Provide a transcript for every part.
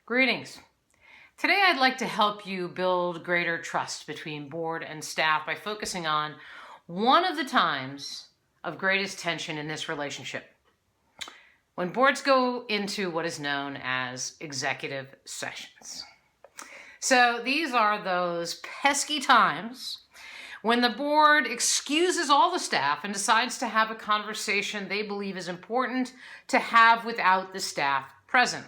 Greetings. Today I'd like to help you build greater trust between board and staff by focusing on one of the times of greatest tension in this relationship. When boards go into what is known as executive sessions. So these are those pesky times when the board excuses all the staff and decides to have a conversation they believe is important to have without the staff present.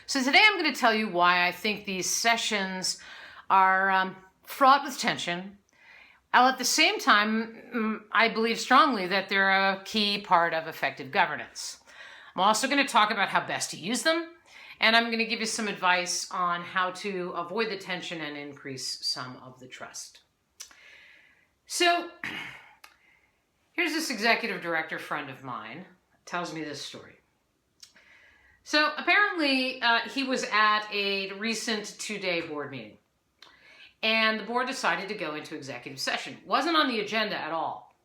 So today I'm going to tell you why I think these sessions are fraught with tension. While at the same time, I believe strongly that they're a key part of effective governance. I'm also going to talk about how best to use them, and I'm going to give you some advice on how to avoid the tension and increase some of the trust. So here's this executive director friend of mine tells me this story. So apparently he was at a recent 2-day board meeting, and the board decided to go into executive session. Wasn't on the agenda at all.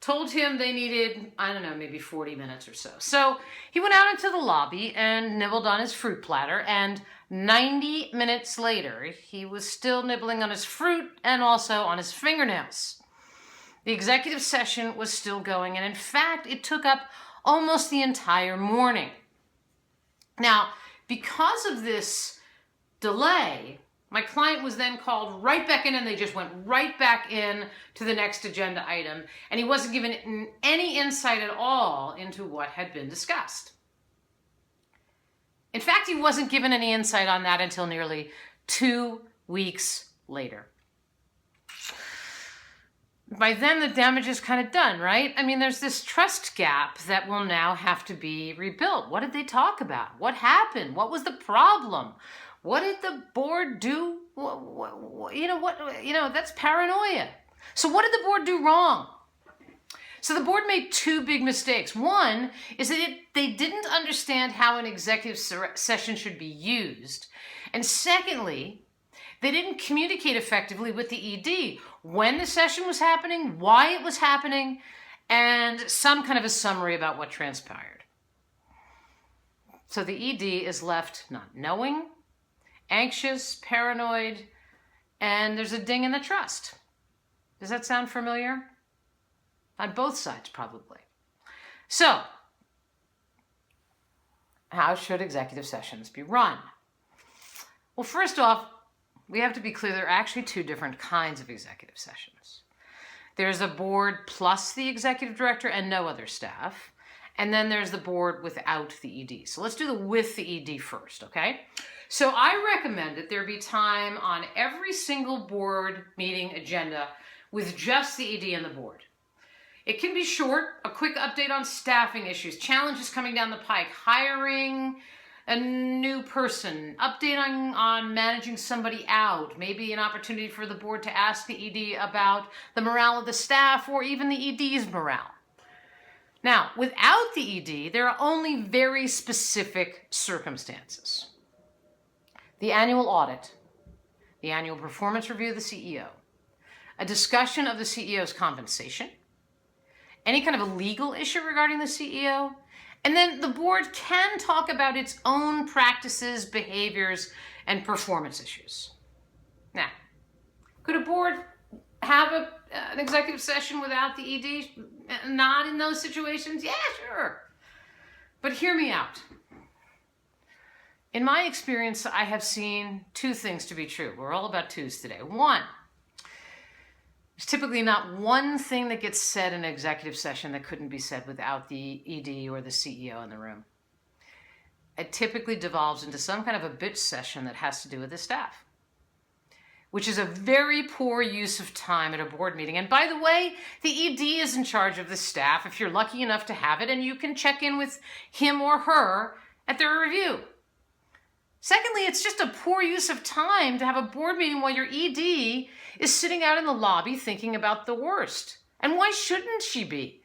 Told him they needed, maybe 40 minutes or so. So he went out into the lobby and nibbled on his fruit platter, and 90 minutes later, he was still nibbling on his fruit and also on his fingernails. The executive session was still going, and in fact, it took up almost the entire morning. Now, because of this delay, my client was then called right back in, and they just went right back in to the next agenda item, and he wasn't given any insight at all into what had been discussed. In fact, he wasn't given any insight on that until nearly 2 weeks later. By then, the damage is kind of done, right? I mean, there's this trust gap that will now have to be rebuilt. What did they talk about? What happened? What was the problem? What did the board do? That's paranoia. So what did the board do wrong? So the board made 2 big mistakes. One is that they didn't understand how an executive session should be used. And secondly, they didn't communicate effectively with the ED when the session was happening, why it was happening, and some kind of a summary about what transpired. So the ED is left not knowing, anxious, paranoid, and there's a ding in the trust. Does that sound familiar? On both sides, probably. So, how should executive sessions be run? Well, first off, we have to be clear there are actually 2 different kinds of executive sessions. There's a board plus the executive director and no other staff. And then there's the board without the ED. So let's do the with the ED first, okay? So I recommend that there be time on every single board meeting agenda with just the ED and the board. It can be short, a quick update on staffing issues, challenges coming down the pike, hiring a new person, update on managing somebody out, maybe an opportunity for the board to ask the ED about the morale of the staff or even the ED's morale. Now, without the ED, there are only very specific circumstances. The annual audit, the annual performance review of the CEO, a discussion of the CEO's compensation, any kind of a legal issue regarding the CEO, and then the board can talk about its own practices, behaviors, and performance issues. Now, could a board have an executive session without the ED? Not in those situations? Yeah, sure. But hear me out. In my experience, I have seen 2 things to be true. We're all about 2s today. 1, there's typically not one thing that gets said in an executive session that couldn't be said without the ED or the CEO in the room. It typically devolves into some kind of a bitch session that has to do with the staff, which is a very poor use of time at a board meeting. And by the way, the ED is in charge of the staff if you're lucky enough to have it, and you can check in with him or her at their review. Secondly, it's just a poor use of time to have a board meeting while your ED is sitting out in the lobby thinking about the worst. And why shouldn't she be?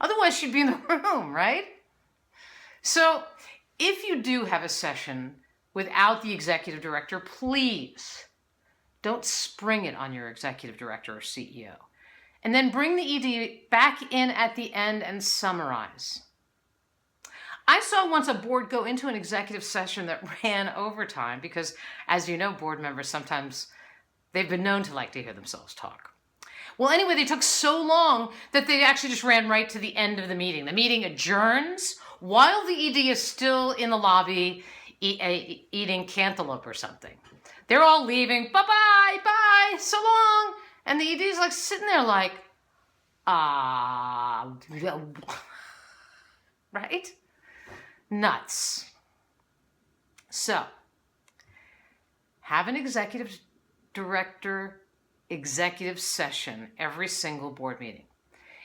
Otherwise, she'd be in the room, right? So if you do have a session without the executive director, please don't spring it on your executive director or CEO. And then bring the ED back in at the end and summarize. I saw once a board go into an executive session that ran overtime because, as you know, board members sometimes, they've been known to like to hear themselves talk. Well, anyway, they took so long that they actually just ran right to the end of the meeting. The meeting adjourns while the ED is still in the lobby eating cantaloupe or something. They're all leaving. Bye-bye, bye, so long. And the ED is like sitting there like, right? Nuts. So, have an executive director executive session every single board meeting.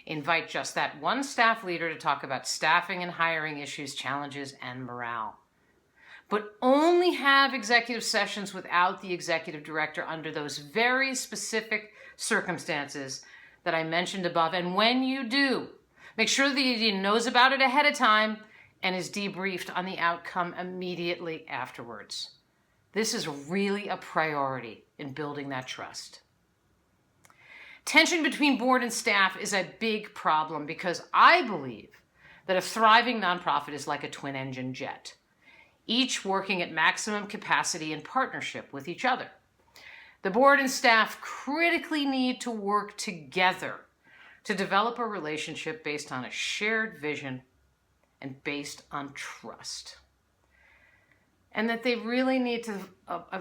Invite just that one staff leader to talk about staffing and hiring issues, challenges, and morale. But only have executive sessions without the executive director under those very specific circumstances that I mentioned above. And when you do, make sure the ED knows about it ahead of time and is debriefed on the outcome immediately afterwards. This is really a priority in building that trust. Tension between board and staff is a big problem because I believe that a thriving nonprofit is like a twin-engine jet, each working at maximum capacity in partnership with each other. The board and staff critically need to work together to develop a relationship based on a shared vision and based on trust. And that they really need to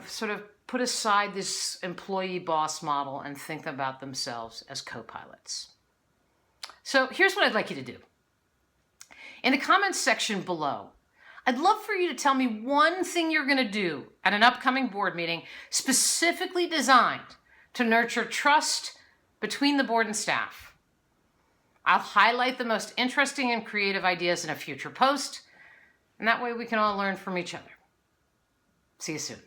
sort of put aside this employee-boss model and think about themselves as co-pilots. So here's what I'd like you to do. In the comments section below, I'd love for you to tell me one thing you're going to do at an upcoming board meeting specifically designed to nurture trust between the board and staff. I'll highlight the most interesting and creative ideas in a future post, and that way we can all learn from each other. See you soon.